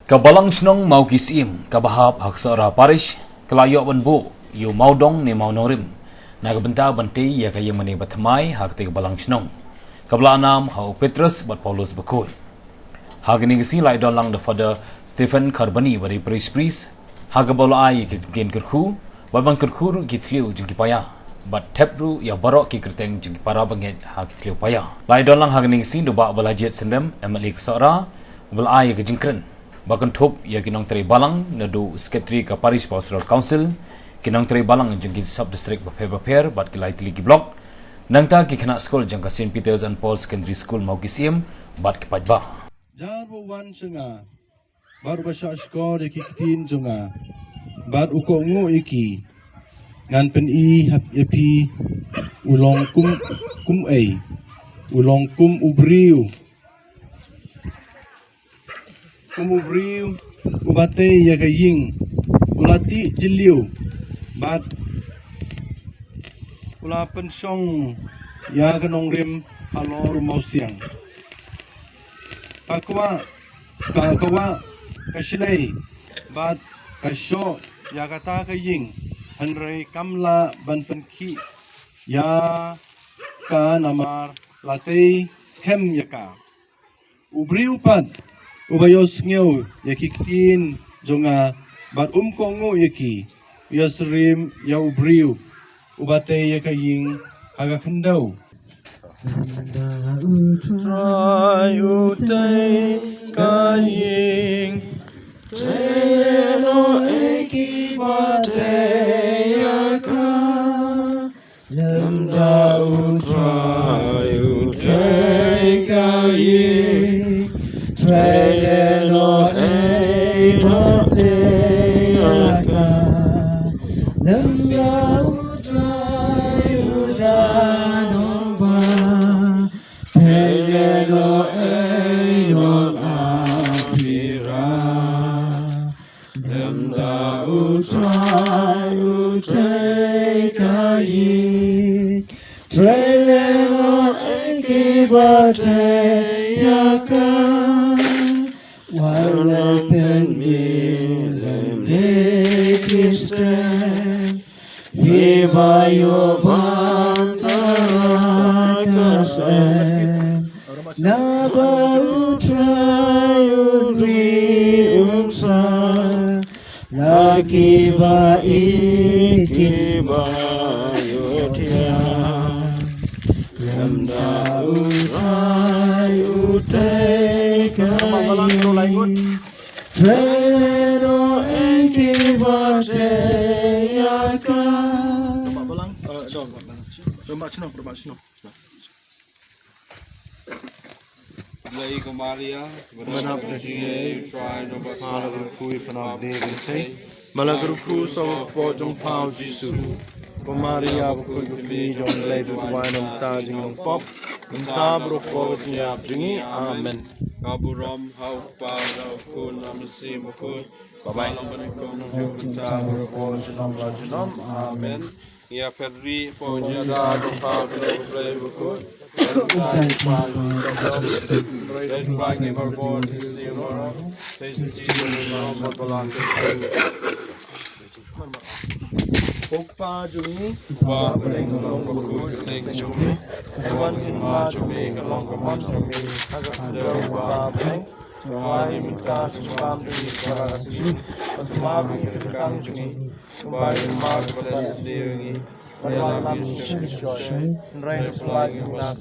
Kabalang senong mau kisim, kabahap hak seorang parish, kelayok benbu, yu mau dong ni mau norim. Naga benta benti ya kaya meni batmai hak tiga balang senong. Kabelanam hau Petrus bat Paulus bekul. Hak ni kisi lai dolang the father Stephen Carboni bari pris. Hak bola ai ke gen kerku, babang kerku kitliu jengki paya. Bat tepru ya barok ki kerteng jengki para banget hak kitliu paya. Lai dolang hak ni kisi do ba balajet sendem emalik seorang bola ai ke jengkren. Bahkan top ya kinong teri balang nadu sekretari ke Parish Pastoral Council kinong teri balang jengki sub district beper bat kilai tiligi blok nangta ki kena sekolah jangka St. Peter's and Paul Secondary School mau kisim bat kepajba. Jarbo wan senga bar basha skor de kitin junga bar uko ngo iki ngan pen I hap epi ulong kum ai ulong kum ubriu kumubriu ubate ya kaying ulati jiliu bat ula pensong ya kanong rim halor mau siang kakwa kasilay bat kasyo ya kata kaying hanrei kamla banpenki ya ka namar latei skem yaka ubriu pat ubayos ngeu yakikin jonga bat kongo yaki yasrim ya ubriu ubate yakaying aga kendau try utay kaying treno eki bate yaka lamda try utay kaying Treno eno te aka lemga utrai udanon ba Treno eno apira lemga utrai utai kai Treno ekibate yaka Walaupun milam Kristen, hibayo bantara kasen, nabaru trayu riumsa, lagi ba ikibayo tiang, lemda utrayu Treno ekibate yaka. Lei Maria, Manapre try no but Malagruku panab devinte. Malagruku so po jong pao jisu. Maria ko kli jong lei du wanam ta jing pop. Menta bro ko jiya bringi amen. Kaburam hau pada kun amsi mukun. Babai lamban kun amen. Ya Pedri pojada doa doa mukun. Red flag never born to see more. Face Pokpa jumi wa bring along ko take jumi. Tuan ma jumi kalong kaman jumi agak ada ba bring. Wahai minta sembam jumi karasi. Pasma bring kang jumi. Kembali ma kepada diri. Malam ini Rai flag nas